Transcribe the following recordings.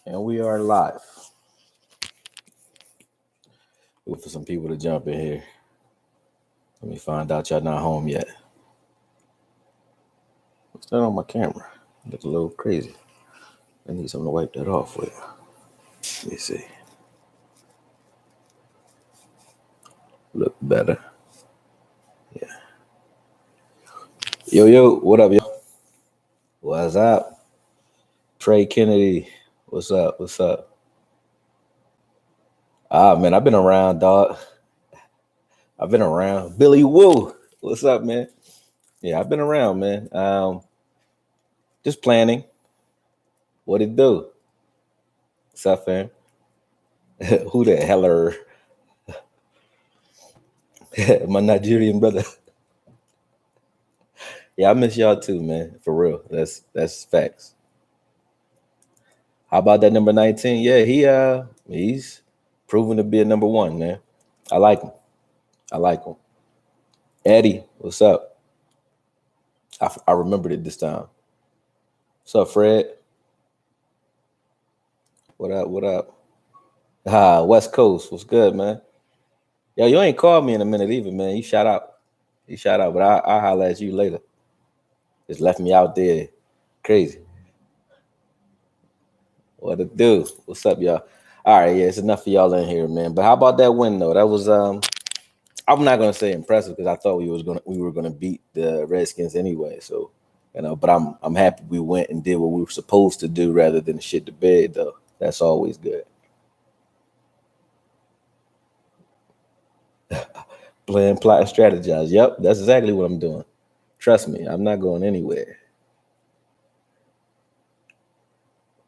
And we are live. Wait for some people to jump in here. Let me find out y'all not home yet. What's that on my camera? Look a little crazy. I need something to wipe that off with. Let me see. Look better. Yeah. Yo, what up, yo? What's up? Trey Kennedy. What's up? Man, I've been around, dog. I've been around. Billy Woo. What's up, man? Yeah, I've been around, man. Just planning. What it do? What's up, fam? Who the heller? My Nigerian brother. Yeah, I miss y'all too, man. For real. That's facts. How about that number 19? Yeah, he's proven to be a number one, man. I like him. Eddie, what's up? I remembered it this time. What's up, Fred? What up? West Coast, what's good, man? Yo, you ain't called me in a minute either, man. You shout out, but I'll holler at you later. Just left me out there. Crazy. What it do? What's up, y'all? All right, yeah, it's enough for y'all in here, man. But how about that win though? That was I'm not gonna say impressive because I thought we were gonna beat the Redskins anyway. So, but I'm happy we went and did what we were supposed to do rather than shit the bed though. That's always good. Plan, plot, and strategize. Yep, that's exactly what I'm doing. Trust me, I'm not going anywhere.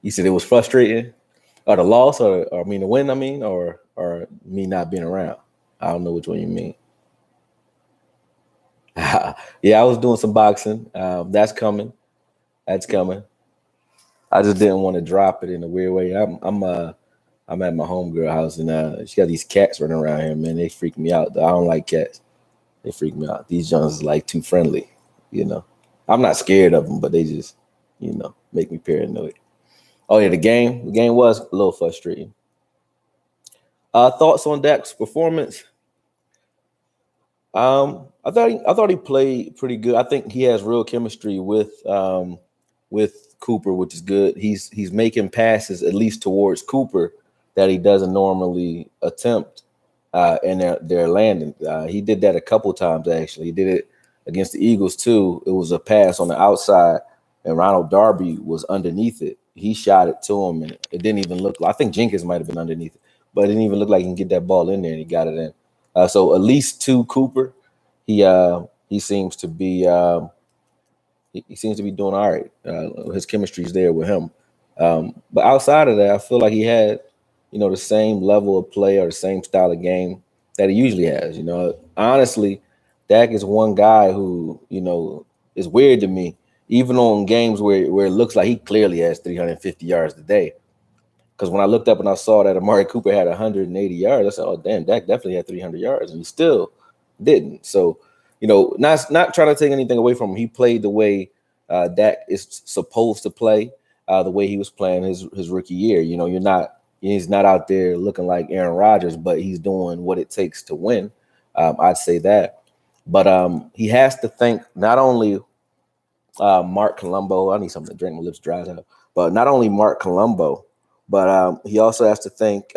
You said it was frustrating, or the loss, or I mean the win. I mean, or me not being around. I don't know which one you mean. Yeah, I was doing some boxing. That's coming. That's coming. I just didn't want to drop it in a weird way. I'm at my homegirl house and she got these cats running around here, man. They freak me out. Though. I don't like cats. They freak me out. These Jones is like too friendly, you know. I'm not scared of them, but they just, make me paranoid. Oh yeah, the game was a little frustrating. Thoughts on Dak's performance? I thought he played pretty good. I think he has real chemistry with Cooper, which is good. He's making passes at least towards Cooper that he doesn't normally attempt, and they're landing. He did that a couple times actually. He did it against the Eagles too. It was a pass on the outside, and Ronald Darby was underneath it. He shot it to him, and it didn't even look like. I think Jenkins might have been underneath it, but it didn't even look like he can get that ball in there, and he got it in. So at least to Cooper, he seems to be he seems to be doing all right. His chemistry's there with him. But outside of that, I feel like he had the same level of play or the same style of game that he usually has. Honestly, Dak is one guy who is weird to me. Even on games where it looks like he clearly has 350 yards today. Because when I looked up and I saw that Amari Cooper had 180 yards, I said, "Oh damn, Dak definitely had 300 yards," and he still didn't. So, not trying to take anything away from him. He played the way Dak is supposed to play, the way he was playing his rookie year. He's not out there looking like Aaron Rodgers, but he's doing what it takes to win. I'd say that. But he has to thank not only Mark Colombo. I need something to drink. My lips dried up. But not only Mark Colombo, but he also has to thank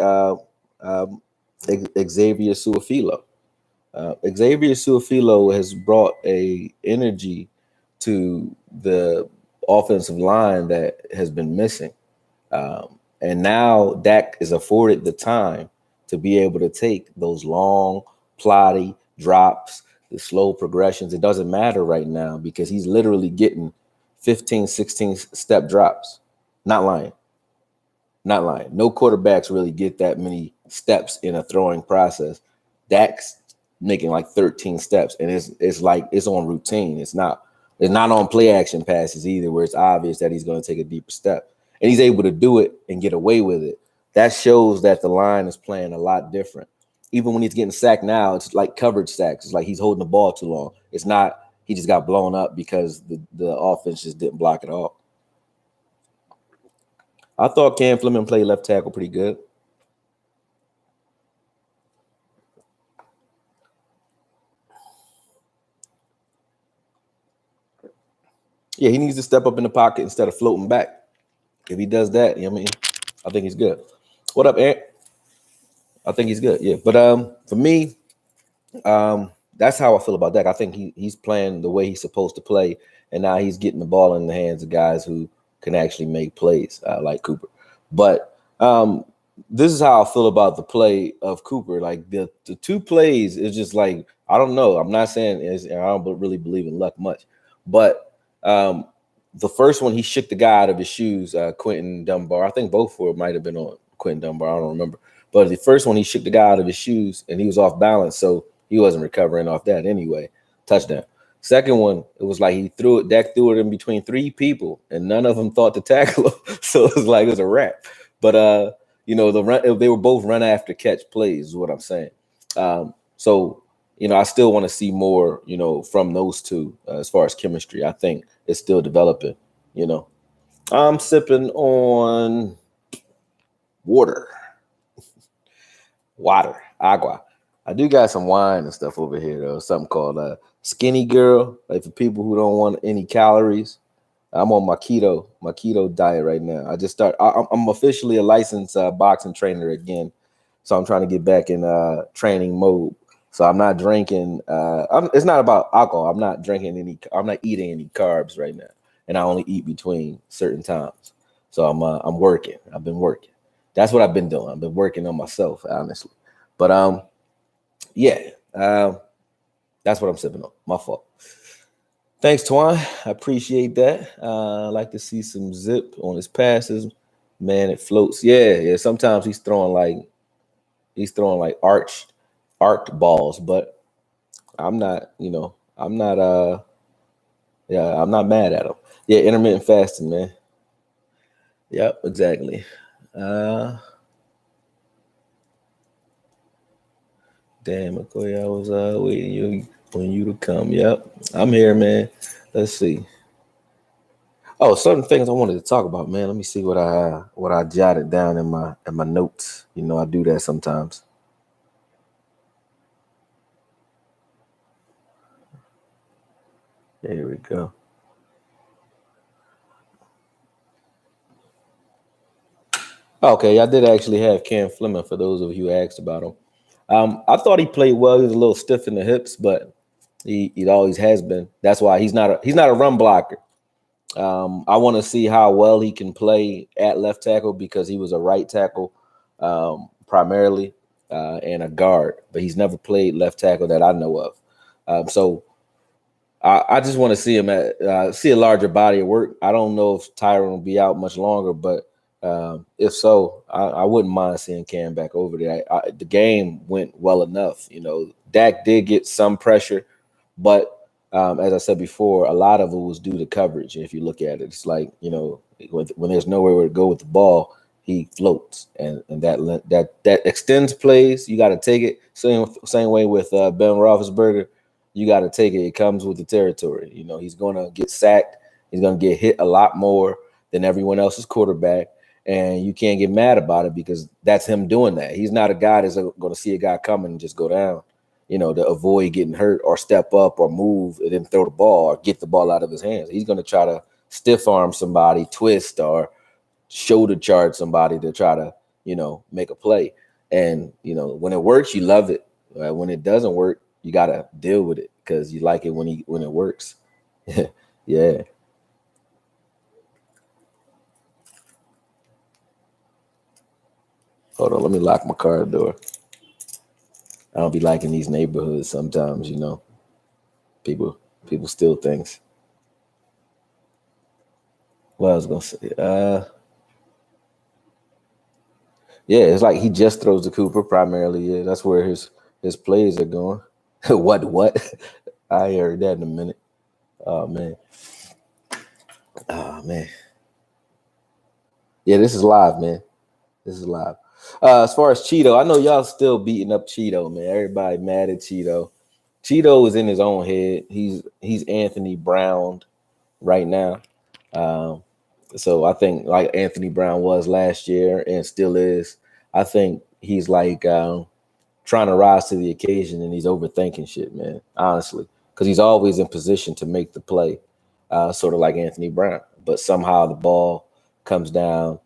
Xavier Su'a-Filo. Xavier Su'a-Filo has brought a energy to the offensive line that has been missing. And now Dak is afforded the time to be able to take those long, plotty drops, the slow progressions. It doesn't matter right now because he's literally getting 15, 16 step drops. Not lying. No quarterbacks really get that many steps in a throwing process. Dak's making like 13 steps, and it's like it's on routine. It's not on play action passes either, where it's obvious that he's going to take a deeper step, and he's able to do it and get away with it. That shows that the line is playing a lot different. Even when he's getting sacked now, it's like coverage sacks. It's like he's holding the ball too long. It's not he just got blown up because the offense just didn't block it all. I thought Cam Fleming played left tackle pretty good. Yeah, he needs to step up in the pocket instead of floating back. If he does that, I mean, I think he's good. What up, Ant? I think he's good. Yeah, but for me, that's how I feel about Dak. I think he's playing the way he's supposed to play, and now he's getting the ball in the hands of guys who can actually make plays, like Cooper. But this is how I feel about the play of Cooper. Like the two plays is just like, I don't know. I'm not saying I don't really believe in luck much, but the first one he shook the guy out of his shoes, Quentin Dunbar. I think both for might have been on Quentin Dunbar. I don't remember. But the first one he shook the guy out of his shoes and he was off balance, so he wasn't recovering off that anyway. Touchdown. Second one, it was like Dak threw it in between three people, and none of them thought to tackle him. So it was like it was a wrap. But the run, they were both run after catch plays, is what I'm saying. So I still want to see more, from those two as far as chemistry. I think it's still developing. I'm sipping on water, agua. I do got some wine and stuff over here though. Something called Skinny Girl. Like for people who don't want any calories. I'm on my keto diet right now. I'm officially a licensed boxing trainer again, so I'm trying to get back in training mode. So I'm not drinking. It's not about alcohol. I'm not eating any carbs right now, and I only eat between certain times. So I'm working. I've been working. That's what I've been doing. I've been working on myself, honestly. But yeah, that's what I'm sipping on. My fault. Thanks, Twan. I appreciate that. I like to see some zip on his passes. Man, it floats. Yeah. Sometimes he's throwing like arced balls, but I'm not, I'm not I'm not mad at him. Yeah, intermittent fasting, man. Yep, exactly. Damn, Akoye, I was waiting on you to come. Yep, I'm here, man. Let's see. Oh, certain things I wanted to talk about, man. Let me see what I jotted down in my notes. I do that sometimes. There we go. Okay, I did actually have Cam Fleming for those of you who asked about him. I thought he played well. He was a little stiff in the hips, but he always has been. That's why he's not a run blocker. I want to see how well he can play at left tackle because he was a right tackle primarily and a guard, but he's never played left tackle that I know of. So I just want to see him see a larger body of work. I don't know if Tyron will be out much longer, but if so, I wouldn't mind seeing Cam back over there. The game went well enough. Dak did get some pressure, but as I said before, a lot of it was due to coverage. If you look at it, it's like when there's nowhere to go with the ball, he floats, and that extends plays. You got to take it. Same way with Ben Roethlisberger. You got to take it. It comes with the territory. He's going to get sacked. He's going to get hit a lot more than everyone else's quarterback. And you can't get mad about it because that's him doing that. He's not a guy that's going to see a guy coming and just go down, to avoid getting hurt or step up or move and then throw the ball or get the ball out of his hands. He's going to try to stiff arm somebody, twist, or shoulder charge somebody to try to, make a play. And, when it works, you love it. When it doesn't work, you got to deal with it because you like it when it works. Yeah. Hold on, let me lock my car door. I don't be liking these neighborhoods sometimes, People steal things. What I was gonna say, yeah, it's like he just throws to Cooper primarily. Yeah, that's where his plays are going. What? I heard that in a minute. Oh man. Yeah, this is live, man. This is live. As far as Cheeto, I know y'all still beating up Cheeto, man. Everybody mad at Cheeto. Cheeto is in his own head. He's Anthony Brown right now. So I think like Anthony Brown was last year and still is. I think he's like trying to rise to the occasion and he's overthinking shit, man. Honestly, because he's always in position to make the play, sort of like Anthony Brown. But somehow the ball comes down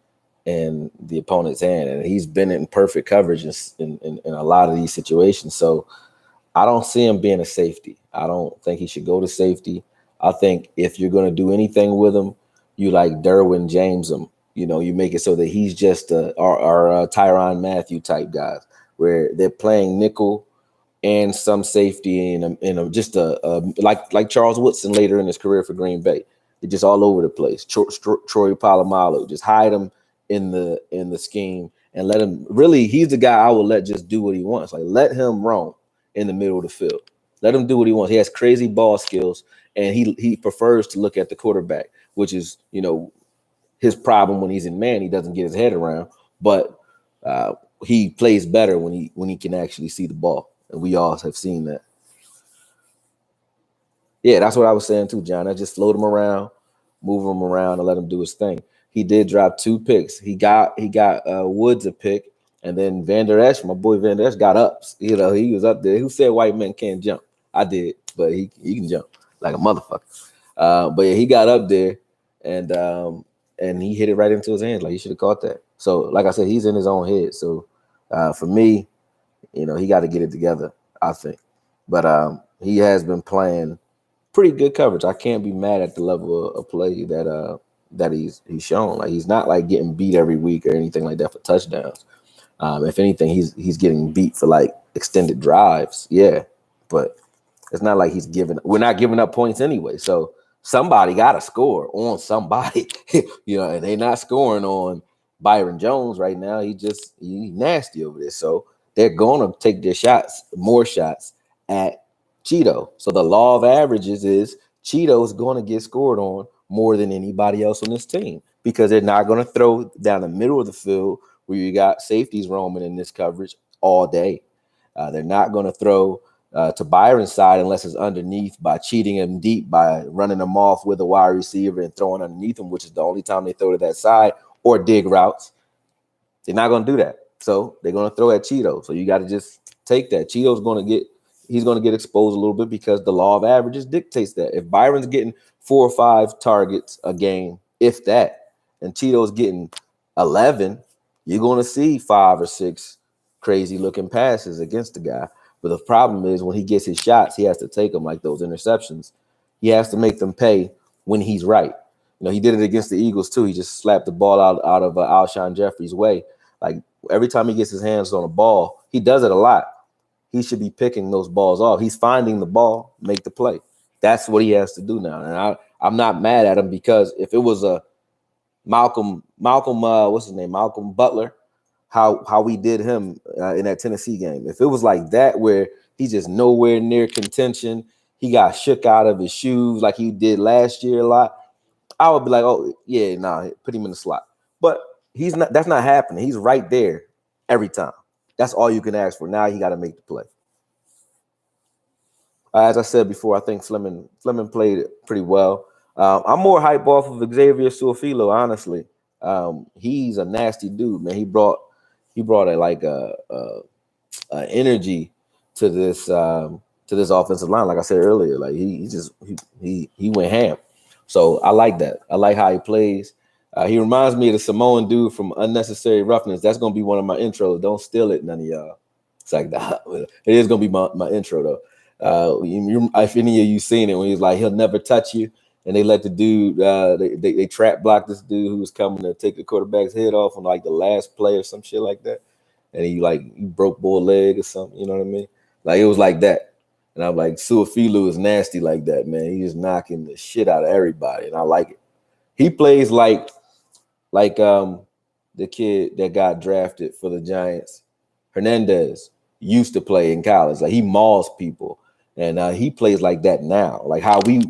in the opponent's hand, and he's been in perfect coverage in a lot of these situations. So I don't see him being a safety. I don't think he should go to safety. I think if you're going to do anything with him, you like Derwin James him. You know, you make it so that he's just our Tyrann Mathieu type guys, where they're playing nickel and some safety just like Charles Woodson later in his career for Green Bay. They're just all over the place. Troy Polamalu, just hide him in the scheme and let him. Really, he's the guy I would let just do what he wants. Like let him roam in the middle of the field. Let him do what he wants. He has crazy ball skills, and he prefers to look at the quarterback, which is his problem when he's in man. He doesn't get his head around, but he plays better when he can actually see the ball, and we all have seen that. Yeah, that's what I was saying too, John. I just float him around, move him around, and let him do his thing. He did drop 2 picks. He got Woods a pick, and then Van Der Esch, my boy Van Der Esch, got ups. He was up there. Who said white men can't jump? I did, but he can jump like a motherfucker. But yeah, he got up there, and he hit it right into his hands. Like he should have caught that. So, like I said, he's in his own head. So, for me, he got to get it together, I think. But he has been playing pretty good coverage. I can't be mad at the level of play that he's shown. Like he's not like getting beat every week or anything like that for touchdowns. If anything, he's getting beat for like extended drives. Yeah, but it's not like we're not giving up points anyway. So somebody got to score on somebody, and they're not scoring on Byron Jones right now. He's nasty over there. So they're going to take more shots at Cheeto. So the law of averages is Cheeto's going to get scored on more than anybody else on this team because they're not going to throw down the middle of the field where you got safeties roaming in this coverage all day. They're not going to throw to Byron's side unless it's underneath by cheating him deep by running him off with a wide receiver and throwing underneath him, which is the only time they throw to that side, or dig routes. They're not going to do that. So they're going to throw at Cheeto. So you got to just take that. Cheeto's going to get exposed a little bit because the law of averages dictates that. If Byron's getting 4 or 5 targets a game, if that, and Cheeto's getting 11, you're going to see 5 or 6 crazy looking passes against the guy. But the problem is when he gets his shots, he has to take them like those interceptions. He has to make them pay when he's right. He did it against the Eagles too. He just slapped the ball out of Alshon Jeffrey's way. Like every time he gets his hands on a ball, he does it a lot. He should be picking those balls off. He's finding the ball, make the play. That's what he has to do now. And I'm not mad at him because if it was a Malcolm, what's his name? Malcolm Butler, how we did him in that Tennessee game. If it was like that, where he's just nowhere near contention, he got shook out of his shoes like he did last year a lot, I would be like, oh yeah, nah, put him in the slot. But he's not. That's not happening. He's right there every time. That's all you can ask for. Now he got to make the play. As I said before, I think Fleming played it pretty well. I'm more hype off of Xavier Su'a-Filo, honestly. He's a nasty dude, man. He brought a energy to this offensive line. Like I said earlier, like he went ham. So I like that. I like how he plays. He reminds me of the Samoan dude from Unnecessary Roughness. That's gonna be one of my intros. Don't steal it, none of y'all. It's like that. It is gonna be my intro though. If any of you seen it when he's like he'll never touch you, and they let the dude they trap block this dude who was coming to take the quarterback's head off on like the last play or some shit like that, and he broke boy leg or something. You know what I mean? Like it was like that, and I'm like Su'a-Filo is nasty like that, man. He's just knocking the shit out of everybody, and I like it. He plays like the kid that got drafted for the Giants, Hernandez, used to play in college. Like he mauls people, and he plays like that now. Like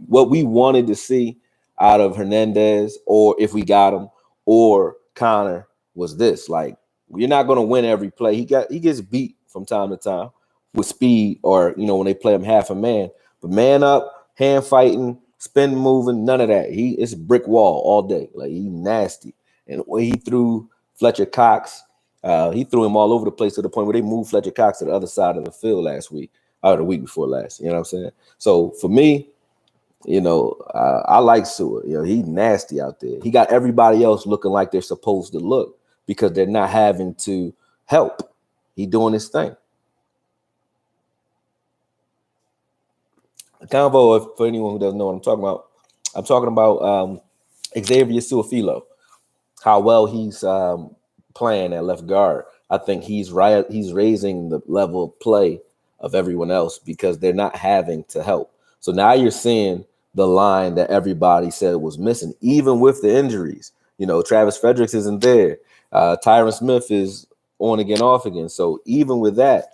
what we wanted to see out of Hernandez, or if we got him, or Connor, was this. Like you're not going to win every play. He gets beat from time to time with speed, or when they play him half a man. But man up, hand fighting, spin moving, none of that. It's a brick wall all day. Like he nasty. And when he threw Fletcher Cox, he threw him all over the place to the point where they moved Fletcher Cox to the other side of the field last week, or the week before last. You know what I'm saying? So for me, I like Seward. He nasty out there. He got everybody else looking like they're supposed to look because they're not having to help. He doing his thing. Convo, for anyone who doesn't know what I'm talking about Xavier Su'a-Filo, how well he's playing at left guard. I think he's raising the level of play of everyone else because they're not having to help. So now you're seeing the line that everybody said was missing, even with the injuries. Travis Fredericks isn't there. Tyron Smith is on again, off again. So even with that,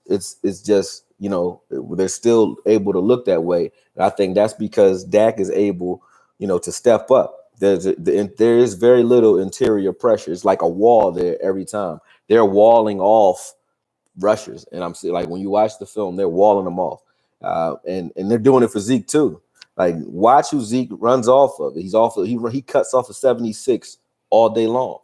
it's just, they're still able to look that way. And I think that's because Dak is able, to step up. There is very little interior pressure. It's like a wall there every time. They're walling off rushers. And I'm saying, like, when you watch the film, they're walling them off. And they're doing it for Zeke too. Like, watch who Zeke runs off of. He cuts off a 76 all day long.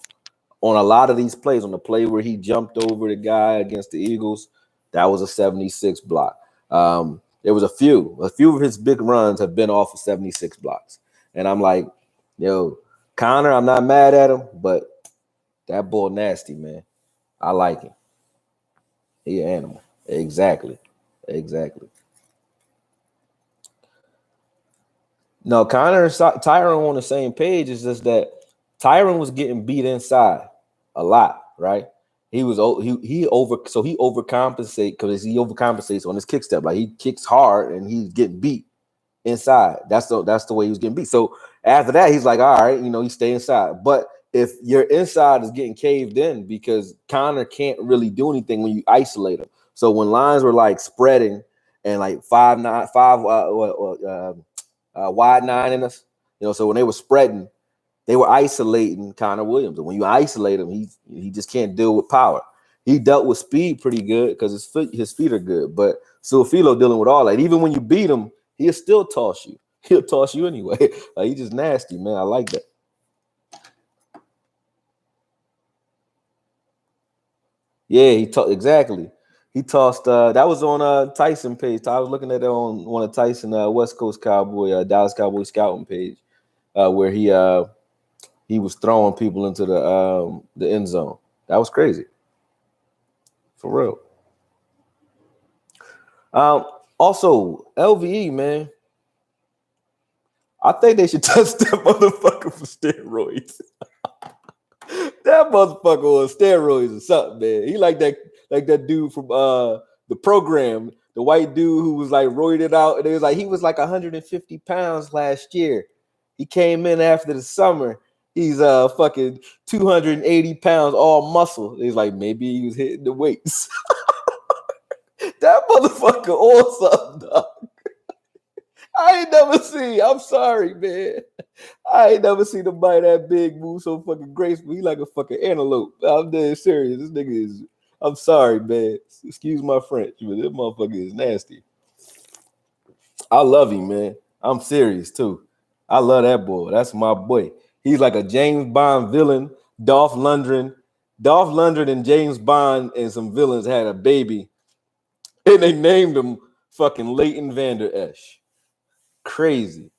On a lot of these plays, on the play where he jumped over the guy against the Eagles, that was a 76 block. There was a few of his big runs have been off of 76 blocks. And I'm like, Connor, I'm not mad at him, but that boy nasty, man. I like him. He an animal. Exactly. No, Connor and Tyron on the same page. It's just that Tyron was getting beat inside a lot, right? He overcompensates on his kick step. Like, he kicks hard and he's getting beat inside. That's the way he was getting beat. So after that, he's like, all right, he stay inside. But if your inside is getting caved in, because Connor can't really do anything when you isolate him. So when lines were like spreading and like wide nine in us, so when they were spreading, they were isolating Connor Williams. And when you isolate him, he just can't deal with power. He dealt with speed pretty good because his feet are good. But Su'a-Filo dealing with all that. Even when you beat him, he'll still toss you. He'll toss you anyway. Like, he's just nasty, man. I like that. Yeah, exactly. He tossed. That was on Tyson page. I was looking at it on one of Tyson West Coast Cowboy, Dallas Cowboy scouting page, where he was throwing people into the end zone. That was crazy, for real. Also, LVE, man, I think they should test that motherfucker for steroids. That motherfucker on steroids or something, man. He like that dude from the program, the white dude who was like roided out, and it was like he was like 150 pounds last year. He came in after the summer. He's fucking 280 pounds, all muscle. He's like, maybe he was hitting the weights. That motherfucker on something, dog. I ain't never seen. I'm sorry, man. I ain't never seen a bite that big move so fucking graceful. He like a fucking antelope. I'm dead serious. This nigga is. I'm sorry, man. Excuse my French, but this motherfucker is nasty. I love him, man. I'm serious too. I love that boy. That's my boy. He's like a James Bond villain. Dolph Lundgren and James Bond and some villains had a baby, and they named him fucking Leighton Vander Esch. Crazy.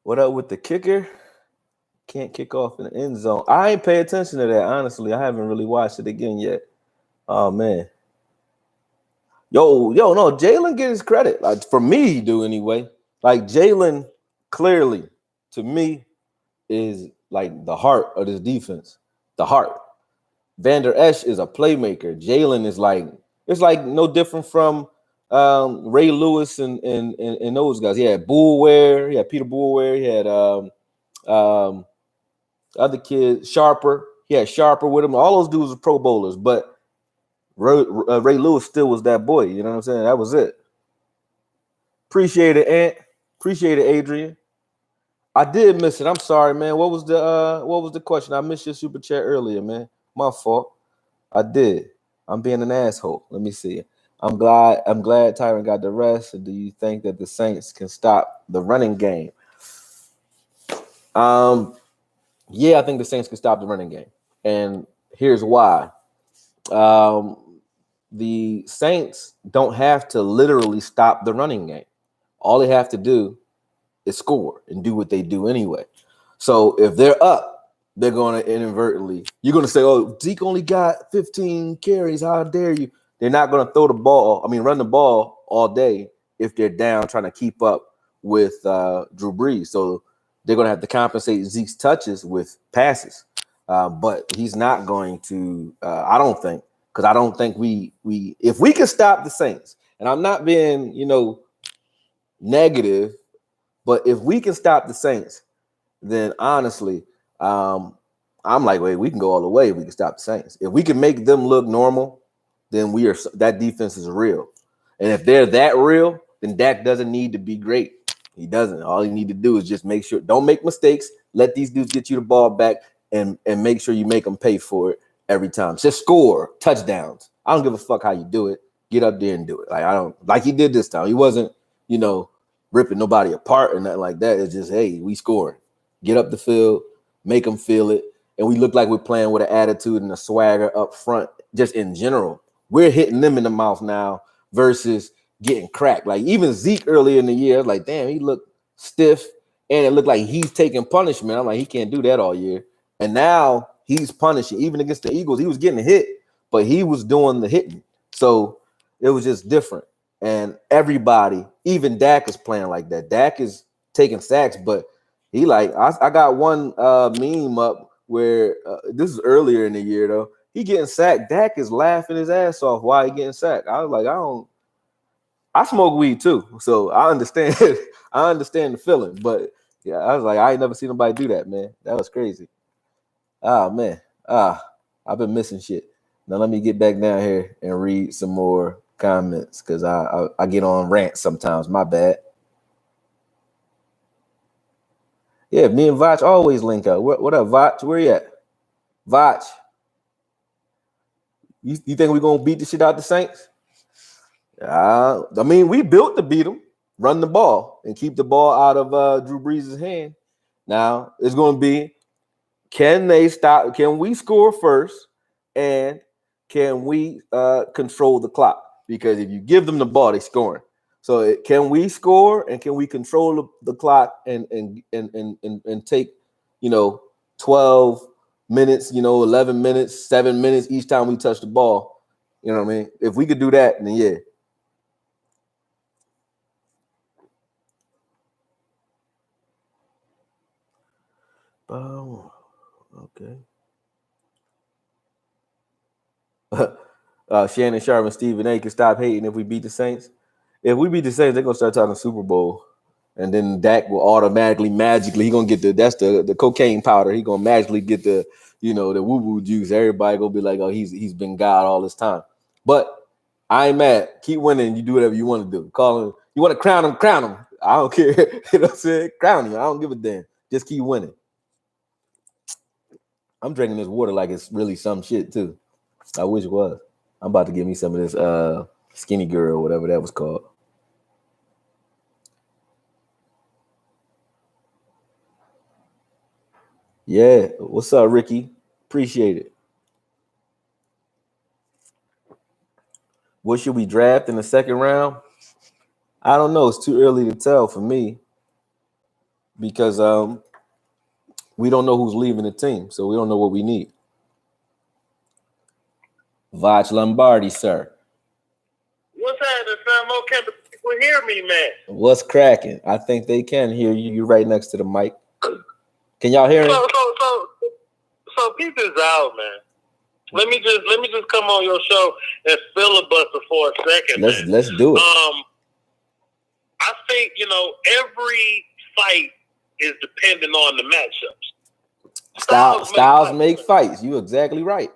What up with the kicker? Can't kick off in the end zone. I ain't pay attention to that, honestly. I haven't really watched it again yet. Oh, man. No, Jalen get his credit. Like, for me, he do anyway. Like, Jalen clearly, to me, is like the heart of this defense. The heart. Vander Esch is a playmaker. Jalen is like, it's like no different from Ray Lewis and those guys. He had Boulware, he had Peter Boulware, he had other kid, Sharper. He had Sharper with him. All those dudes were Pro Bowlers, but Ray Lewis still was that boy. You know what I'm saying? That was it. Appreciate it, Ant. Appreciate it, Adrian. I did miss it. I'm sorry, man. What was the question? I missed your super chat earlier, man. My fault. I did. I'm being an asshole. Let me see. I'm glad Tyron got the rest. And do you think that the Saints can stop the running game? Yeah, I think the Saints can stop the running game. And here's why. The Saints don't have to literally stop the running game. All they have to do is score and do what they do anyway. So if they're up, they're going to inadvertently, you're going to say, oh, Zeke only got 15 carries. How dare you? They're not going to run the ball all day if they're down trying to keep up with Drew Brees. So they're going to have to compensate Zeke's touches with passes. But he's not going to, I don't think, because I don't think we if we can stop the Saints, and I'm not being, negative, but if we can stop the Saints, then honestly, I'm like, wait, we can go all the way if we can stop the Saints. If we can make them look normal, then that defense is real. And if they're that real, then Dak doesn't need to be great. He doesn't. All he need to do is just make sure, don't make mistakes. Let these dudes get you the ball back and make sure you make them pay for it every time. Just score touchdowns. I don't give a fuck how you do it. Get up there and do it. Like he did this time. He wasn't, ripping nobody apart or nothing like that. It's just, hey, we scoring. Get up the field, make them feel it. And we look like we're playing with an attitude and a swagger up front, just in general. We're hitting them in the mouth now versus getting cracked. Like even Zeke earlier in the year, like, damn, he looked stiff and it looked like he's taking punishment. I'm like, he can't do that all year. And now he's punishing. Even against the Eagles, he was getting hit, but he was doing the hitting. So it was just different. And everybody, even Dak is playing like that. Dak is taking sacks, but he I got one meme up where this is earlier in the year though. He getting sacked. Dak is laughing his ass off while he getting sacked. I was like, I smoke weed too, so I understand. I understand the feeling, but yeah, I was like, I ain't never seen nobody do that, man. That was crazy. Man. I've been missing shit. Now let me get back down here and read some more comments because I get on rants sometimes. My bad. Yeah, me and Vach always link up. What up, Vach? Where you at? Vach, you think we're gonna beat the shit out the Saints? We built to beat them. Run the ball and keep the ball out of Drew Brees' hand. Now it's gonna be, can they stop? Can we score first? And can we control the clock? Because if you give them the ball, they're scoring. So can we score and can we control the clock and take 12 minutes, 11 minutes, 7 minutes each time we touch the ball? You know what I mean? If we could do that, then yeah. Oh, okay. Shannon Sharp and Stephen A. can stop hating if we beat the Saints. If we beat the Saints, they're gonna start talking Super Bowl, and then Dak will automatically, magically, he gonna get the cocaine powder. He gonna magically get the the woo woo juice. Everybody gonna be like, oh, he's been God all this time. But I ain't mad. Keep winning. You do whatever you want to do. Call him. You want to crown him? Crown him. I don't care. You know what I'm saying? Crown him. I don't give a damn. Just keep winning. I'm drinking this water like it's really some shit too. I wish it was. I'm about to give me some of this skinny girl, whatever that was called. Yeah. What's up, Ricky? Appreciate it. What should we draft in the second round? I don't know. It's too early to tell for me because we don't know who's leaving the team, so we don't know what we need. Vach Lombardi, sir. What's happening, fam? Can the people hear me, man? What's cracking? I think they can hear you. You're right next to the mic. Can y'all hear me? So peep this out, man. Let me just come on your show and filibuster for a second. Let's do it. I think every fight is dependent on the matchups. Styles make fights. You exactly right.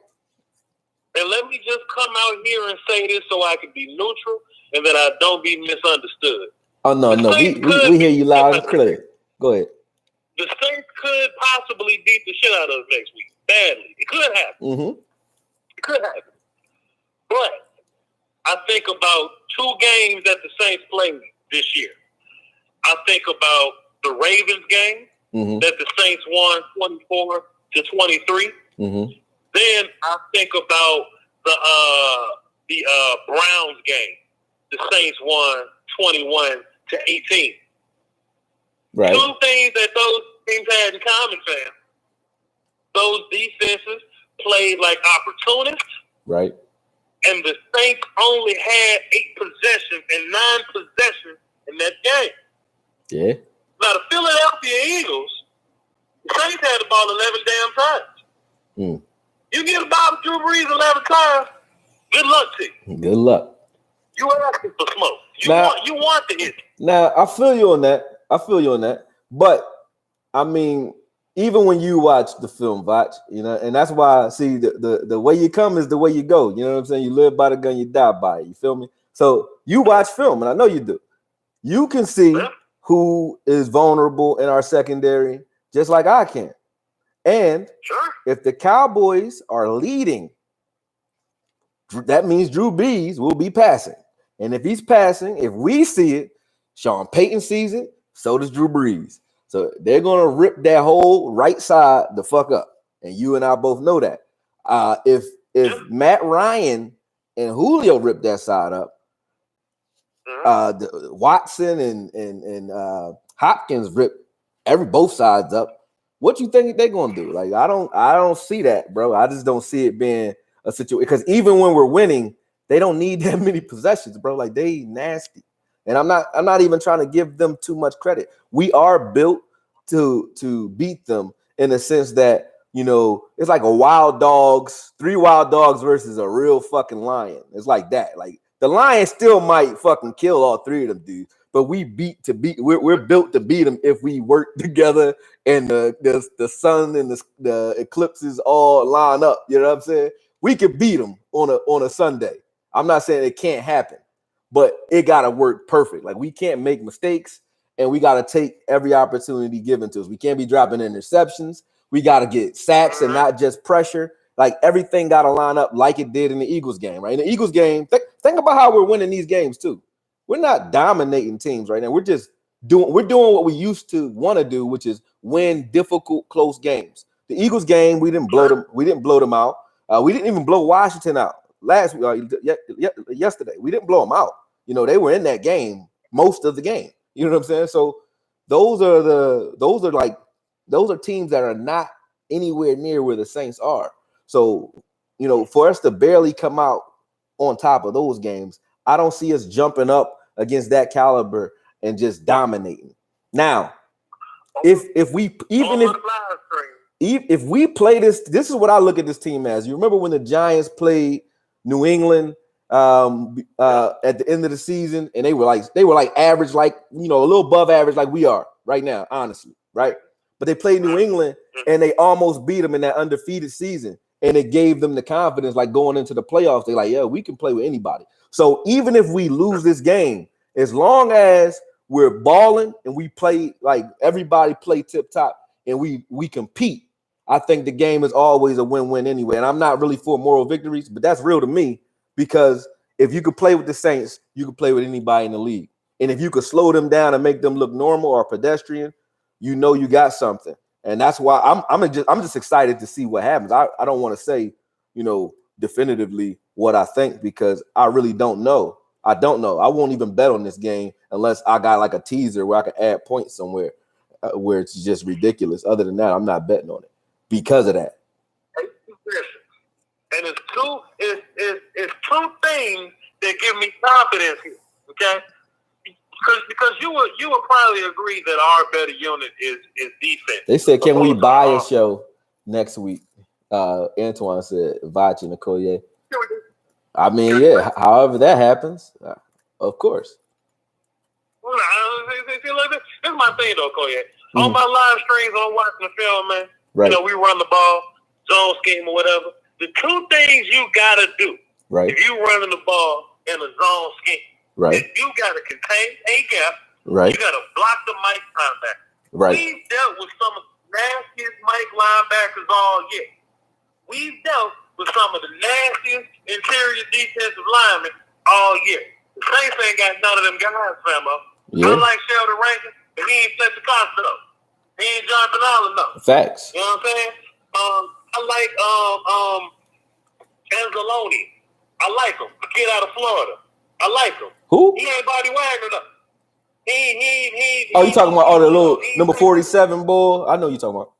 And let me just come out here and say this so I can be neutral and that I don't be misunderstood. Oh no, we hear you loud and clear. Go ahead. The Saints could possibly beat the shit out of us next week. Badly. It could happen. Mm-hmm. It could happen. But I think about two games that the Saints played this year. I think about the Ravens game that the Saints won 24-23. Then I think about the Browns game. The Saints won 21-18. Right. Two things that those teams had in common, fam. Those defenses played like opportunists. Right. And the Saints only had 8 possessions and 9 possessions in that game. Yeah. Now, the Philadelphia Eagles, the Saints had the ball 11 damn times. You get the ball to Drew Brees 11 times, good luck to you. Good luck. You asking for smoke. You want the hit. Now, I feel you on that. But, I mean, even when you watch the film, Vach, you know, and that's why, see, the way you come is the way you go. You know what I'm saying? You live by the gun, you die by it. You feel me? So you watch film, and I know you do. You can see who is vulnerable in our secondary, just like I can. And if the Cowboys are leading, that means Drew Brees will be passing. And if he's passing, if we see it, Sean Payton sees it, so does Drew Brees. So they're going to rip that whole right side the fuck up. And you and I both know that. If Matt Ryan and Julio rip that side up, Watson and Hopkins rip both sides up. What you think they're gonna do? Like, I don't see that, bro. I just don't see it being a situation, because even when we're winning, they don't need that many possessions, bro. Like, they nasty. And I'm not even trying to give them too much credit. We are built to beat them in the sense that, you know, it's like three wild dogs versus a real fucking lion. It's like that. Like, the lion still might fucking kill all three of them dudes, but we're built to beat them if we work together and the sun and the eclipses all line up. You know what I'm saying? We could beat them on a Sunday. I'm not saying it can't happen, but it gotta work perfect. Like, we can't make mistakes, and we gotta take every opportunity given to us. We can't be dropping interceptions. We gotta get sacks and not just pressure. Like, everything got to line up like it did in the Eagles game, right? In the Eagles game, think about how we're winning these games too. We're not dominating teams right now. We're doing what we used to want to do, which is win difficult, close games. The Eagles game, we didn't blow them. We didn't blow them out. We didn't even blow Washington out yesterday. We didn't blow them out. You know, they were in that game most of the game. You know what I'm saying? So those are teams that are not anywhere near where the Saints are. So, you know, for us to barely come out on top of those games, I don't see us jumping up against that caliber and just dominating. Now, if we play this is what I look at this team as. You remember when the Giants played New England at the end of the season, and they were like average, like, you know, a little above average, like we are right now, honestly, right? But they played New England and they almost beat them in that undefeated season. And it gave them the confidence, like, going into the playoffs. They're like, yeah, we can play with anybody. So even if we lose this game, as long as we're balling and we play like everybody play tip top and we compete, I think the game is always a win-win anyway. And I'm not really for moral victories, but that's real to me, because if you could play with the Saints, you can play with anybody in the league. And if you could slow them down and make them look normal or pedestrian, you know you got something. And that's why I'm just excited to see what happens. I don't want to say, you know, definitively what I think, because I really don't know. I don't know. I won't even bet on this game unless I got like a teaser where I can add points somewhere where it's just ridiculous. Other than that, I'm not betting on it because of that. And it's two things that give me confidence here. Okay. Because you would probably agree that our better unit is defense. They said, can we buy a show next week? Antoine said, Vach and AKOYE. I mean, yeah, however that happens, of course. Well, this is my thing, though, AKOYE. On my live streams, I'm watching the film, man. Right. You know, we run the ball, zone scheme or whatever. The two things you got to do, right, if you running the ball in a zone scheme, right, you got to contain a gap. Right. You got to block the Mike linebacker. Right. We've dealt with some of the nastiest Mike linebackers all year. We've dealt with some of the nastiest interior defensive linemen all year. The Saints ain't got none of them guys, Famo. Yeah. I like Sheldon Rankins, but he ain't Fletcher Costa. He ain't Jonathan Allen, though. Facts. You know what I'm saying? I like Anzalone. I like him. A kid out of Florida. I like him. Who? He ain't Bobby Wagner, though. He. Oh, you talking about the little number 47 bull? I know you talking about.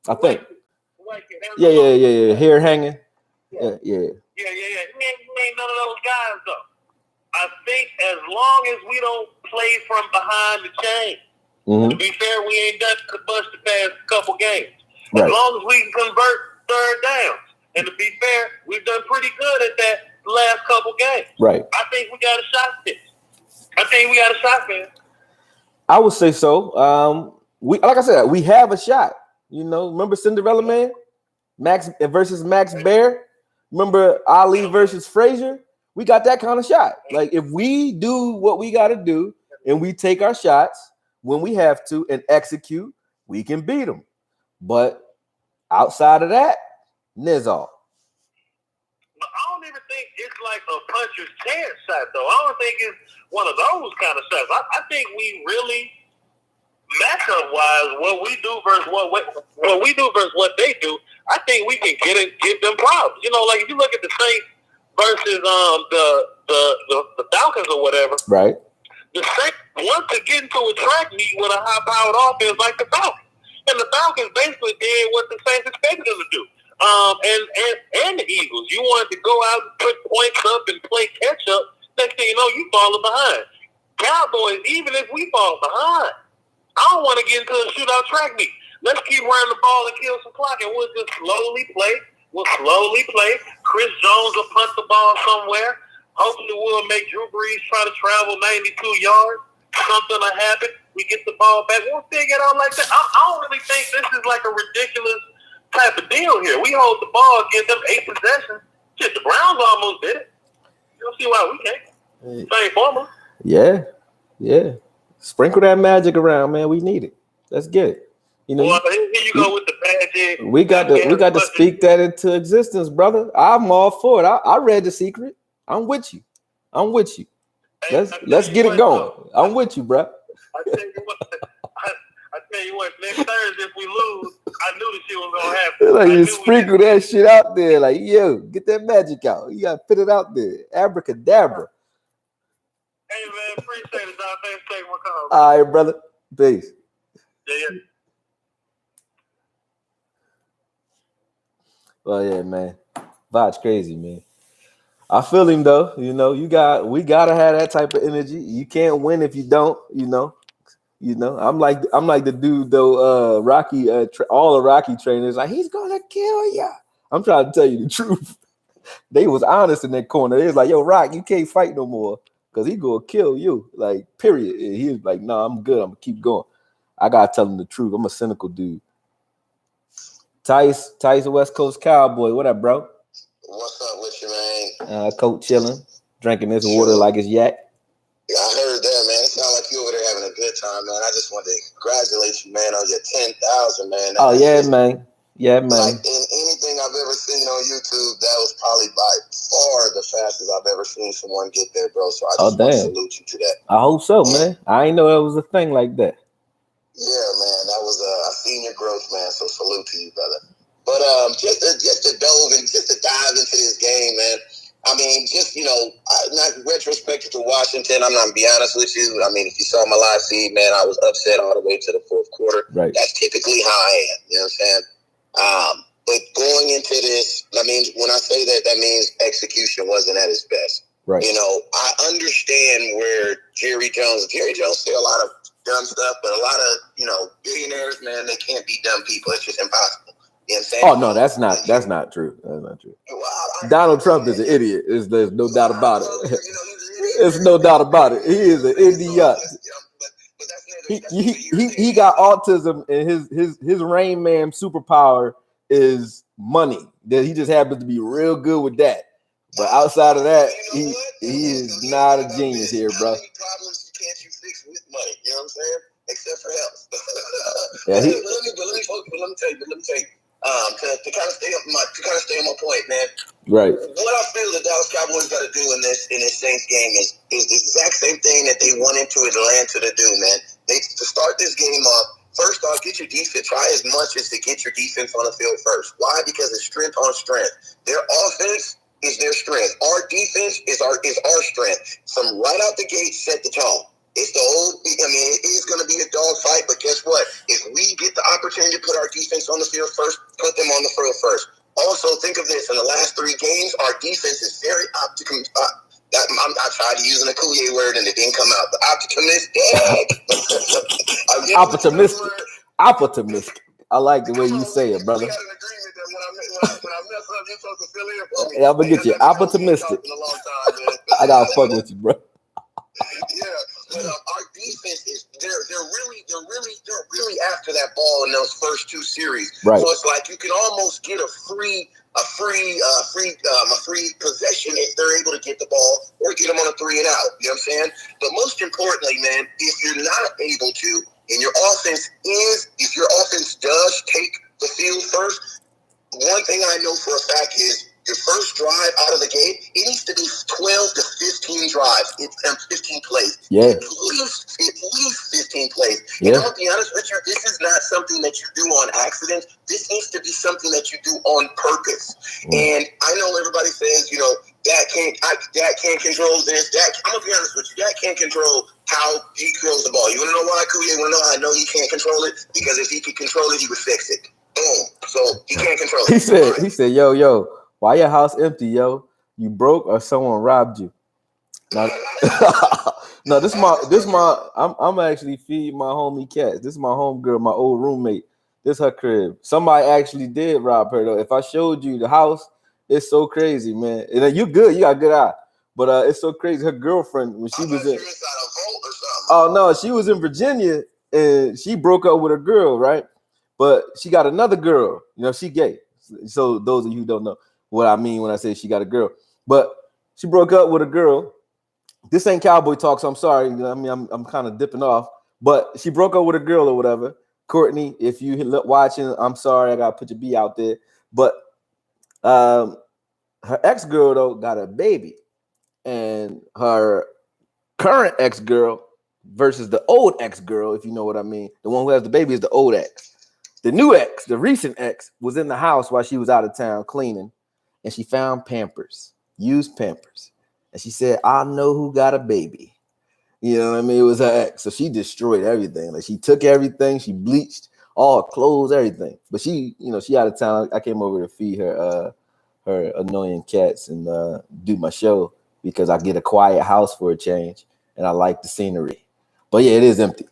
I think. Yeah. Hair hanging. Yeah. He ain't none of those guys, though. I think as long as we don't play from behind the chain, to be fair, we ain't done the bust the past couple games. As long as we can convert third downs. And to be fair, we've done pretty good at that the last couple games. Right. I think we got a shot, man. I would say so. We, like I said, we have a shot. You know, remember Cinderella Man? Max versus Max Bear? Remember Ali versus Frazier? We got that kind of shot. Like, if we do what we got to do and we take our shots when we have to and execute, we can beat them. But outside of that, Nizal. But I don't even think it's like a puncher's chance shot, though. I don't think it's one of those kind of shots. I think we really, matchup-wise, what we do versus what they do, I think we can get them problems. You know, like if you look at the Saints versus the Falcons or whatever, right? The Saints want to get into a track meet with a high-powered offense like the Falcons, and the Falcons basically did what the Saints expected them to do. And the Eagles, you wanted to go out and put points up and play catch up. Next thing you know, you falling behind. Cowboys, even if we fall behind, I don't want to get into a shootout track meet. Let's keep running the ball and kill some clock, and we'll just slowly play. Chris Jones will punt the ball somewhere. Hopefully we'll make Drew Brees try to travel 92 yards. Something will happen. We get the ball back. We'll figure it out like that. I don't really think this is like a ridiculous type of deal here. We hold the ball, give them 8 possessions. Shit, the Browns almost did it. You don't see why we can't. Same formula. Yeah. Sprinkle that magic around, man. We need it. Let's get it. You know, here you go with the magic. We got to speak that into existence, brother. I'm all for it. I read The Secret. I'm with you. Hey, Let's get it going. I'm with you, bro. I tell you what, next Thursday if we lose, I knew the shit was gonna happen. Like you sprinkle that shit out there, like yo, get that magic out. You gotta put it out there. Abracadabra. Hey man, appreciate it, Don. Thanks for taking my call. All right, brother. Peace. Yeah. Oh yeah, man. Vod's crazy, man. I feel him though. You know, we gotta have that type of energy. You can't win if you don't. You know. I'm like the dude though. Rocky, all the Rocky trainers like he's gonna kill you. I'm trying to tell you the truth. They was honest in that corner. They was like, "Yo, Rock, you can't fight no more because he gonna kill you." Like, period. And he was like, "No, I'm good. I'm gonna keep going." I gotta tell him the truth. I'm a cynical dude. Tice, West Coast Cowboy. What up, bro? What's up with you, man? Coach chilling, drinking this water like it's yak. Yeah, I heard that, man. It sounds like you over there having a good time, man. I just want to congratulate you, man, on your 10,000, man. Oh, yeah, man. Yeah, man. Like, in anything I've ever seen on YouTube, that was probably by far the fastest I've ever seen someone get there, bro. So I just want to salute you to that. I hope so, man. I didn't know that was a thing like that. Yeah, man. That was I seen your growth, man. So salute to you, brother. But just to dive into this game, man. I mean, just, not retrospective to Washington. I'm not going to be honest with you. I mean, if you saw my live feed, man, I was upset all the way to the fourth quarter. Right. That's typically how I am. You know what I'm saying? But going into this, I mean, when I say that, that means execution wasn't at its best. Right. I understand where Jerry Jones say a lot of dumb stuff, but a lot of, billionaires, man, they can't be dumb people. It's just impossible. You know what I'm saying? Oh no, that's not true. That's not true. Donald Trump is an idiot. There's no doubt about it. There's no doubt about it. He is an idiot. He got autism, and his Rain Man superpower is money. That he just happens to be real good with that. But outside of that, he is not a genius here, bro. Problems can't you fix with money? You know what I'm saying? Except for health. Yeah, let me tell you. To kind of stay on my point, man. Right. What I feel the Dallas Cowboys got to do in this Saints game is the exact same thing that they went into Atlanta to do, man. To start this game off, first off, get your defense. Try as much as to get your defense on the field first. Why? Because it's strength on strength. Their offense is their strength. Our defense is our strength. From right out the gate, set the tone. It's the old. I mean, it is going to be a dog fight, but guess what? If we get the opportunity to put our defense on the field first, put them on the field first. Also, think of this: in the last 3 games, our defense is very optimistic. I tried to use an AKOYE word and it didn't come out. But optimistic. Optimistic. I like the way you say it, brother. We got an agreement that when I mess up, you're supposed to fill in for me. Yeah, I'm gonna get you optimistic. I gotta fuck with you, bro. Yeah, but our defense is—they're really after that ball in those first 2 series. Right. So it's like you can almost get a free possession if they're able to get the ball or get them on a 3 and out. You know what I'm saying? But most importantly, man, if you're not able to, and if your offense does take the field first, one thing I know for a fact is your first drive out of the gate, it needs to be 12 to 15 drives. It's 15 plays. Yeah. At least 15 plays. Yeah. And I'll be honest with you, this is not something that you do on accident. This needs to be something that you do on purpose. And I know everybody says, Dak can't control this. I'm gonna be honest with you, Dak can't control how he throws the ball. You wanna know why, Kuya? You wanna know how I know he can't control it? Because if he could control it, he would fix it. Boom. So he can't control it. He said, yo, why your house empty, yo? You broke or someone robbed you? Now, no, I'm actually feeding my homie cats. This is my homegirl, my old roommate. This her crib. Somebody actually did rob her though. If I showed you the house, it's so crazy, man. And you good, you got a good eye. But it's so crazy. Her girlfriend, when she was in, oh no, she was in Virginia and she broke up with a girl, right? But she got another girl. She gay. So those of you who don't know what I mean when I say she got a girl, but she broke up with a girl. This ain't cowboy talk, so I'm sorry. I mean, I'm kind of dipping off, but she broke up with a girl or whatever. Courtney, if you watching, I'm sorry, I gotta put your B out there. But her ex-girl though got a baby, and her current ex-girl versus the old ex-girl, if you know what I mean, the one who has the baby is the old ex. The new ex, the recent ex, was in the house while she was out of town cleaning, and she found Pampers, used Pampers. And she said, I know who got a baby. You know what I mean? It was her ex. So she destroyed everything. Like she took everything, she bleached all her clothes, everything. But she out of town. I came over to feed her annoying cats and do my show because I get a quiet house for a change and I like the scenery. But yeah, it is empty.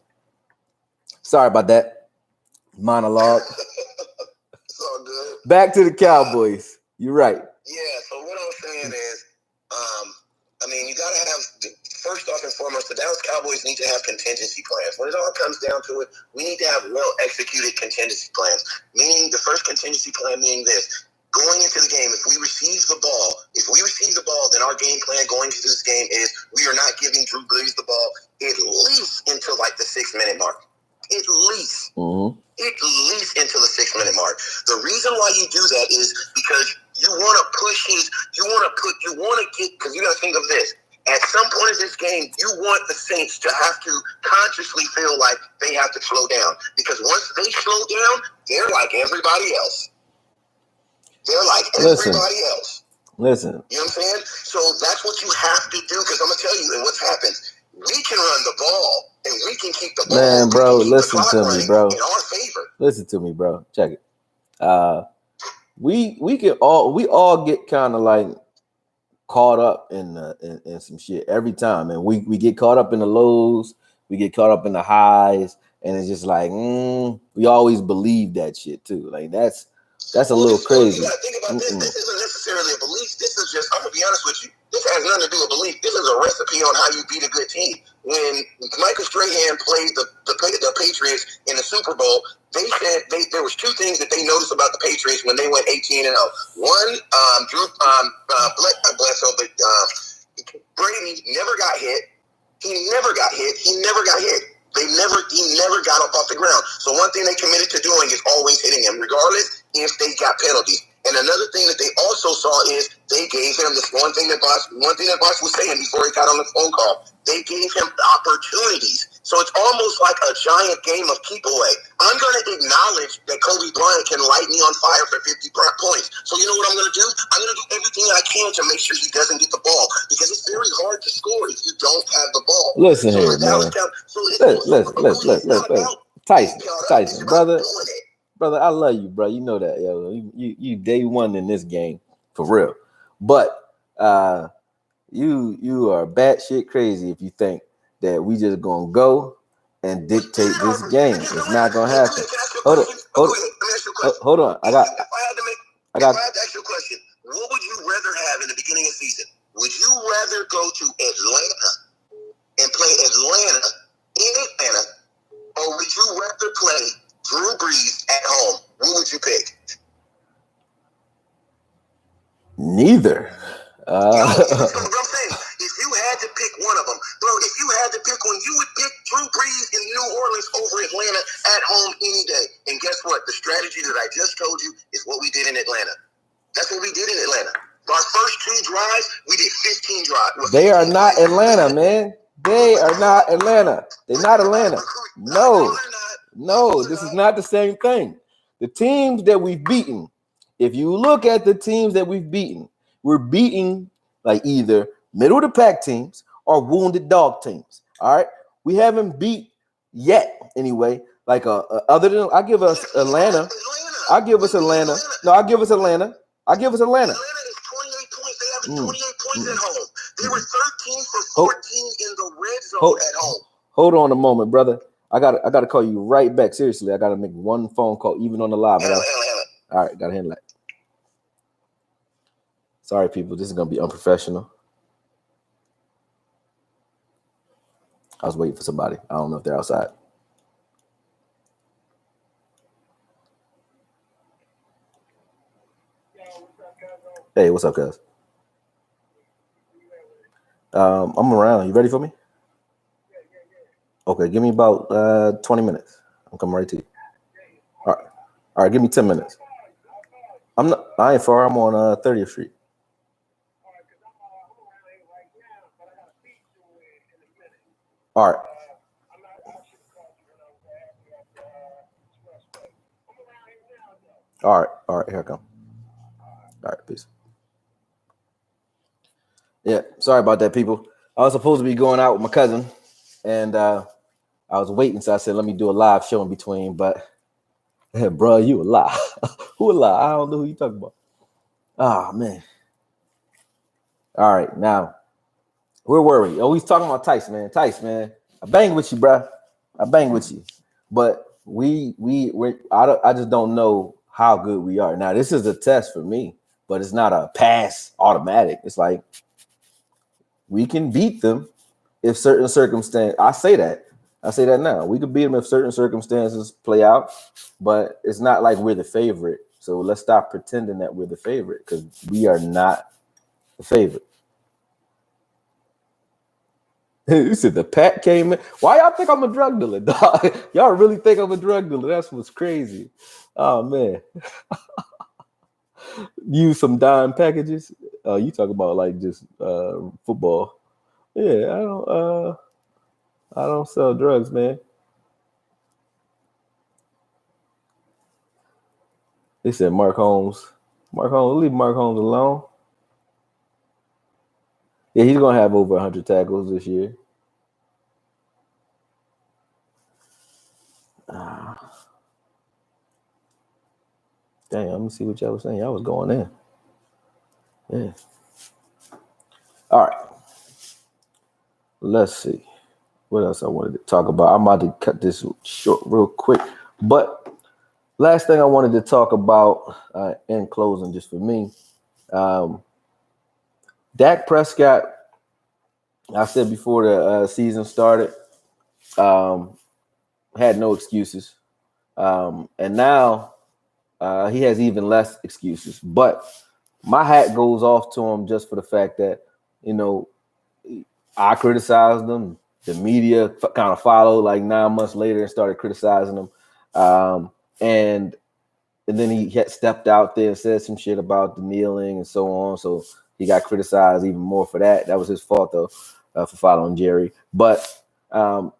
Sorry about that. Monologue. It's all good. Back to the Cowboys. You're right. Yeah, so what I'm saying is, you got to have, first off and foremost, the Dallas Cowboys need to have contingency plans. When it all comes down to it, we need to have well-executed contingency plans, meaning the first contingency plan being this. Going into the game, if we receive the ball, then our game plan going into this game is we are not giving Drew Brees the ball at least until like the 6-minute mark. At least. Mm-hmm. At least until the 6-minute mark. The reason why you do that is because you want to push because you got to think of this. At some point in this game, you want the Saints to have to consciously feel like they have to slow down. Because once they slow down, they're like everybody else. Listen. You know what I'm saying? So that's what you have to do, because I'm going to tell you, and what's happened, we can run the ball, and we can keep the ball. Man, bro, listen to me, bro. In our favor. Listen to me, bro. Check it. We all get kind of like caught up in some shit every time, and we get caught up in the lows, we get caught up in the highs, and it's just like we always believe that shit too. Like that's a little crazy. You gotta think about this. This isn't necessarily a belief. This is just, I'm gonna be honest with you. This has nothing to do with belief. This is a recipe on how you beat a good team. When Michael Strahan played the Patriots in the Super Bowl, they said there was 2 things that they noticed about the Patriots when they went 18-0. One, Brady never got hit. He never got hit. He never got up off the ground. So one thing they committed to doing is always hitting him, regardless if they got penalties. And another thing that they also saw is they gave him this one thing that Boss was saying before he got on the phone call. They gave him opportunities. So it's almost like a giant game of keep away. I'm going to acknowledge that Kobe Bryant can light me on fire for 50 points. So you know what I'm going to do? I'm going to do everything I can to make sure he doesn't get the ball, because it's very hard to score if you don't have the ball. Listen here, man. Listen. Tyson, brother, I love you, bro. You know that, yo. You day one in this game, for real. But you are batshit crazy if you think that we just gonna go and dictate this game. It's not gonna happen. Hold on. I got. If I had to ask you a question, what would you rather have in the beginning of the season? Would you rather go to Atlanta and play Atlanta in Atlanta, or would you rather play Drew Brees at home? What would you pick? Neither. That's what I'm saying. If you had to pick one of them, bro, if you had to pick one, you would pick Drew Brees in New Orleans over Atlanta at home any day. And guess what? The strategy that I just told you is what we did in Atlanta. That's what we did in Atlanta. Our first 2 drives, we did 15 drives. They are not Atlanta, man. They are not Atlanta. They're not Atlanta. No, this is not the same thing. The teams that we've beaten, if you look at the teams that we've beaten, we're beating like either middle of the pack teams or wounded dog teams. All right. We haven't beat yet anyway. Like other than I give us Atlanta. I give us Atlanta. No, I give us Atlanta. Atlanta is 28 points. They averaged 28 points at home. They were 13 for 14 in the red zone at home. Hold on a moment, brother. I gotta call you right back. Seriously, I gotta make one phone call, even on the live. All right, gotta handle that. Sorry, people. This is gonna be unprofessional. I was waiting for somebody. I don't know if they're outside. Hey, what's up, guys? I'm around. You ready for me? Okay, give me about 20 minutes. I'm coming right to you. All right, give me 10 minutes. I ain't far. I'm on 30th Street. All right. All right, here I come. All right, peace. Yeah, sorry about that, people. I was supposed to be going out with my cousin, and I was waiting, so I said, let me do a live show in between, but bro, you a lie. Who a lie? I don't know who you talking about. Oh, man. All right, now, where were we? Oh, he's talking about Tice, man. Tice, man. I bang with you, bro. I bang with you. But I just don't know how good we are. Now, this is a test for me, but it's not a pass automatic. It's like we can beat them if certain circumstances. I say that now. We could beat them if certain circumstances play out, but it's not like we're the favorite. So let's stop pretending that we're the favorite, because we are not the favorite. You said the Pat came in. Why y'all think I'm a drug dealer, dog? Y'all really think I'm a drug dealer? That's what's crazy. Oh, man. Use some dime packages. You talk about like just football. Yeah, I don't sell drugs, man. They said Mark Holmes. Leave Mark Holmes alone. Yeah, he's gonna have over 100 tackles this year. Dang, let me see what y'all was saying. Y'all was going in. Yeah. All right. Let's see. What else I wanted to talk about? I'm about to cut this short real quick. But last thing I wanted to talk about in closing, just for me, Dak Prescott, I said before the season started, had no excuses. And now he has even less excuses. But my hat goes off to him just for the fact that, you know, I criticized him. The media kind of followed like 9 months later and started criticizing him. And and then he had stepped out there and said some shit about the kneeling and so on. So he got criticized even more for that. That was his fault though, for following Jerry. But the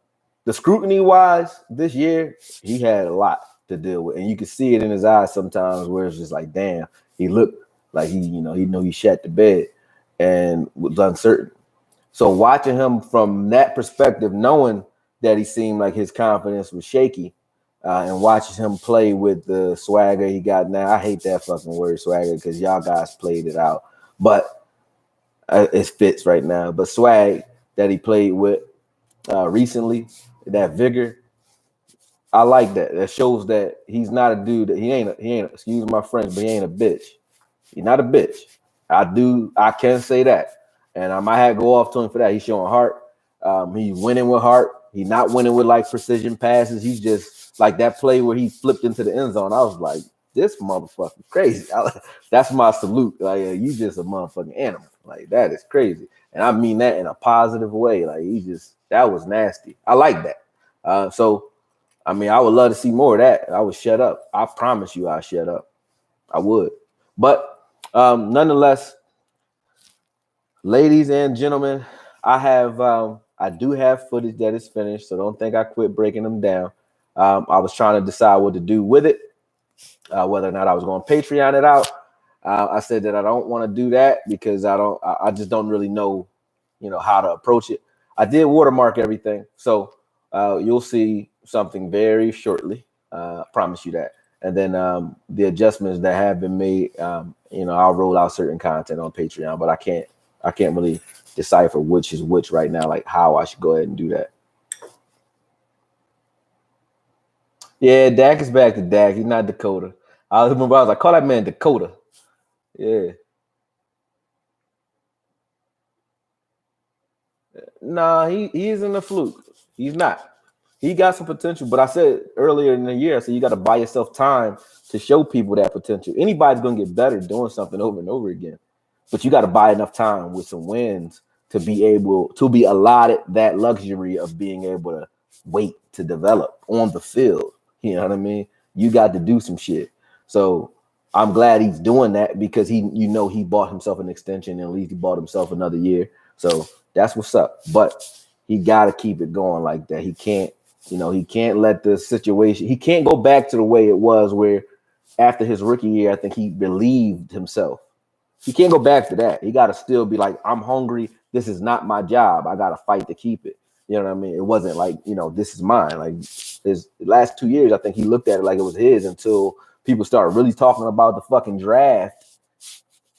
scrutiny wise, this year he had a lot to deal with, and you can see it in his eyes sometimes, where it's just like, damn, he looked like he knew he shat the bed and was uncertain. So watching him from that perspective, knowing that he seemed like his confidence was shaky, and watching him play with the swagger he got now. I hate that fucking word swagger because y'all guys played it out, but it fits right now. But swag that he played with recently, that vigor, I like that. That shows that he's not a dude that he ain't excuse my French, but he ain't a bitch. He's not a bitch. I can say that. And I might have to go off to him for that. He's showing heart. He's winning with heart. He's not winning with like precision passes. He's just like that play where he flipped into the end zone. I was like, this motherfucker crazy. That's my salute. Like, you just a motherfucking animal. Like, that is crazy. And I mean that in a positive way. Like, that was nasty. I like that. So, I mean, I would love to see more of that. I would shut up. I promise you I'll shut up. I would. But nonetheless, ladies and gentlemen, I do have footage that is finished, so don't think I quit breaking them down. I was trying to decide what to do with it, whether or not I was going to Patreon it out. I said that I don't want to do that because I just don't really know, how to approach it. I did watermark everything, so you'll see something very shortly. I promise you that. And then the adjustments that have been made, I'll roll out certain content on Patreon, but I can't really decipher which is which right now, like how I should go ahead and do that. Yeah, Dak is back to Dak. He's not Dakota. I was like, call that man Dakota. Yeah. Nah, he isn't a fluke. He's not. He got some potential, but I said earlier in the year, I said you got to buy yourself time to show people that potential. Anybody's going to get better doing something over and over again, but you got to buy enough time with some wins to be able to be allotted that luxury of being able to wait to develop on the field. You know what I mean? You got to do some shit. So I'm glad he's doing that because he bought himself an extension and at least he bought himself another year. So that's what's up. But he got to keep it going like that. He can't let the situation, he can't go back to the way it was where after his rookie year, I think he believed himself. He can't go back to that. He got to still be like, I'm hungry. This is not my job. I got to fight to keep it. You know what I mean? It wasn't like, this is mine. Like his last 2 years, I think he looked at it like it was his until people started really talking about the fucking draft.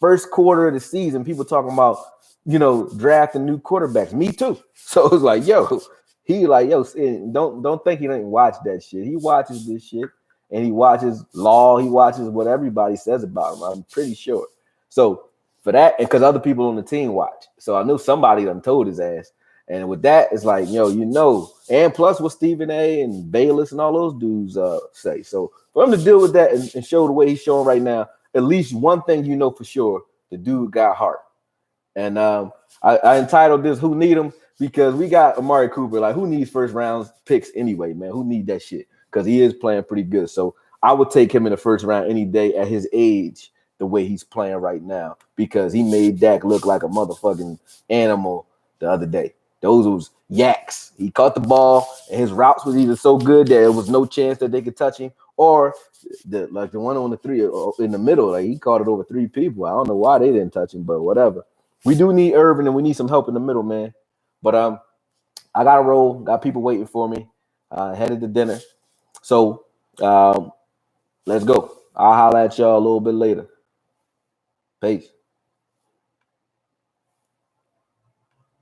First quarter of the season, people talking about, drafting new quarterbacks. Me too. So it was like, don't think he didn't watch that shit. He watches this shit and he watches law. He watches what everybody says about him. I'm pretty sure. So for that, and because other people on the team watch. So I knew somebody done told his ass. And with that, it's like, and plus what Stephen A. and Bayless and all those dudes say. So for him to deal with that and show the way he's showing right now, at least one thing for sure, the dude got heart. And I entitled this "Who Need Him?" because we got Amari Cooper. Like, who needs first round picks anyway, man? Who need that shit? Because he is playing pretty good. So I would take him in the first round any day at his age, the way he's playing right now, because he made Dak look like a motherfucking animal the other day. Those was yaks. He caught the ball, and his routes was either so good that there was no chance that they could touch him, or the one on the three in the middle, like he caught it over 3 people. I don't know why they didn't touch him, but whatever. We do need Irvin, and we need some help in the middle, man. But I got to roll. Got people waiting for me. Headed to dinner. So let's go. I'll holler at y'all a little bit later. Peace.